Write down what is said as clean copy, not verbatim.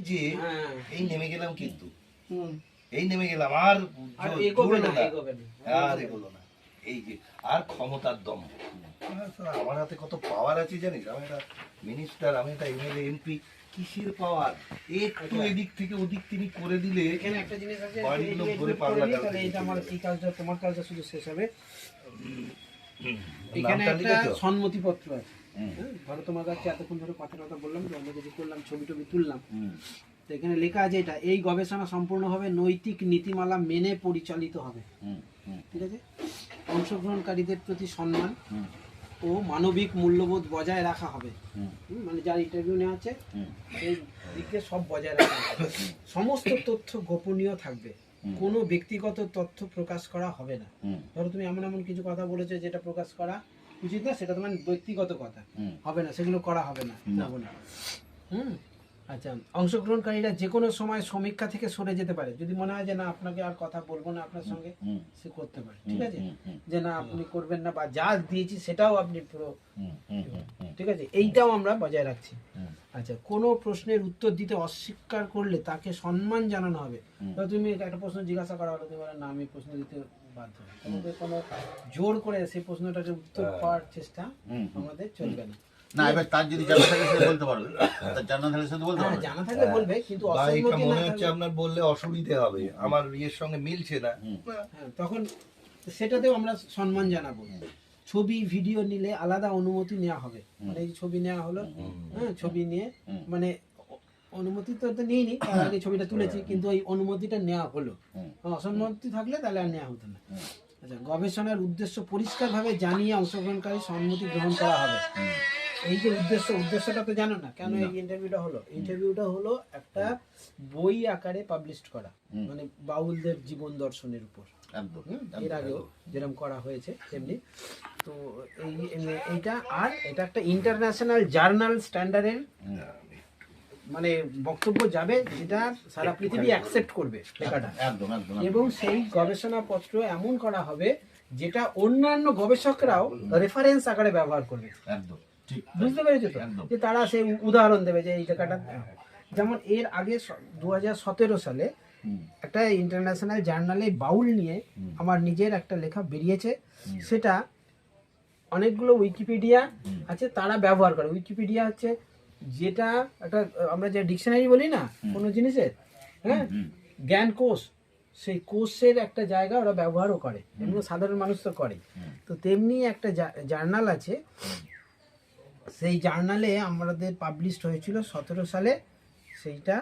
যে এই নেমে গেলাম কিন্তু হুম। এই নেমে গেলাম আর এগোবে না, না এগোবে না। আর এগুলো না এই যে আর ক্ষমতার দম আমার হাতে কত পাওয়ার আছে জানিস আমি একটা মিনিস্টার আমি একটা এমএলএ এমপি কিসের পাওয়ার একটু এদিক থেকে ওদিক তিনি করে দিলে এখানে একটা জিনিস আছে, বাড়ির লোক এই ধরে করে পাগলা নিই, গারদে তাহলে এটা আমার দিতে এই কাজটা তোমার কাজটা শুধু শেষ হবে। এখানে নামটা একটা লিখেছো? সম্মতিপত্র আছে। হ্যাঁ, ধরো তোমার কাছে এতক্ষণ ধরে কথা বললাম, যে আমরা যদি করলাম, ছবি টবি তুললাম, তো এখানে লেখা আছে এটা এই গবেষণা সম্পূর্ণভাবে নৈতিক নীতিমালা মেনে পরিচালিত হবে। ঠিক আছে, অংশগ্রহণকারীদের প্রতি সম্মান ও মানবিক মূল্যবোধ বজায় রাখা হবে। মানে যার ইন্টারভিউ নেওয়া আছে সেই দিকে সব বজায় রাখা হবে। সমস্ত তথ্য গোপনীয় থাকবে, কোনো ব্যক্তিগত তথ্য প্রকাশ করা হবে না। ধরো তুমি এমন এমন কিছু কথা বলেছো যেটা প্রকাশ করা উচিত না, সেটা তোমার ব্যক্তিগত কথা হবে না, সেগুলো করা হবে না। হুম। আচ্ছা, অংশগ্রহণকারীরা যে কোনো সময় সমীক্ষা থেকে সরে যেতে পারে, যদি মনে হয় যে না আপনাকে আর কথা বলবো না আপনার সঙ্গে, সে করতে পারে। ঠিক আছে, যে না আপনি করবেন না, বা যা দিয়েছি সেটাও আপনি পুরো, ঠিক আছে, এইটাও আমরা বজায় রাখছি। আচ্ছা, কোনো প্রশ্নের উত্তর দিতে অস্বীকার করলে তাকে সম্মান জানানো হবে। তো তুমি একটা প্রশ্ন জিজ্ঞাসা করা হলো, তুমি বলে না আমি প্রশ্ন দিতে বাধ্য, তোমাদের কোনো জোর করে সেই প্রশ্নটাকে উত্তর পাওয়ার চেষ্টা আমাদের চলবে না। না, এবার তার যদি জানা থাকে সে বলতে পারবে, তার জানা থাকলে সে তো বলতে হ্যাঁ, পারবে। জানা থাকলে বলবে, কিন্তু বা এটা অসম্মতি মনে না হচ্ছে থাকলে, আপনার বললে অসুবিধে হবে আমার ইয়ের সঙ্গে মিলছে না হ্যাঁ, তখন সেটাতেও আমরা সম্মান জানাবো। ছবি ভিডিও নিলে আলাদা অনুমতি নেওয়া হবে। মানে এই যে ছবি নেওয়া হলো, হ্যাঁ, ছবি নিয়ে মানে অনুমতি তো নিইনি, তার আগে ছবিটা তুলেছি, কিন্তু ওই অনুমতিটা নেওয়া হলো। অসম্মতি থাকলে তাহলে আর নেওয়া হতো না। আচ্ছা, গবেষণার উদ্দেশ্য পরিষ্কারভাবে জানিয়ে অংশগ্রহণকারী সম্মতি গ্রহণ করা হবে। এই যে উদ্দেশ্যটা তো জানো না কেন এই ইন্টারভিউটা হলো একটা বই আকারে পাবলিশ করা, মানে বাউলদের জীবন দর্শনের উপর। এর আগেও যেরকম করা হয়েছে তেমনি। তো এইটা আর এটা একটা ইন্টারন্যাশনাল জার্নাল স্ট্যান্ডার্ডের মানে বক্তব্য যাবে, যেটা সারা পৃথিবী অ্যাকসেপ্ট করবে লেখাটা। এবং সেই গবেষণাপত্র এমন করা হবে যেটা অন্যান্য গবেষকরাও রেফারেন্স আকারে ব্যবহার করবে। বুঝতে পেরেছো তো, যে তারা সেই উদাহরণ দেবে যে এই জায়গাটা, যেমন এর আগে 2017 সালে একটা ইন্টারন্যাশনাল জার্নালে বাউল নিয়ে আমার নিজের একটা লেখা বেরিয়েছে। সেটা অনেকগুলো উইকিপিডিয়া আছে তারা ব্যবহার করে। উইকিপিডিয়া হচ্ছে যেটা একটা আমরা যে ডিকশনারি বলি না কোনো জিনিসের, হ্যাঁ, জ্ঞান কোষ, সেই কোষের একটা জায়গা ওরা ব্যবহারও করে, এমনি সাধারণ মানুষ তো করে। তো তেমনি একটা জার্নাল আছে, সেই জার্নালে আমাদের পাবলিশড হয়েছিল 17 সালে, সেইটা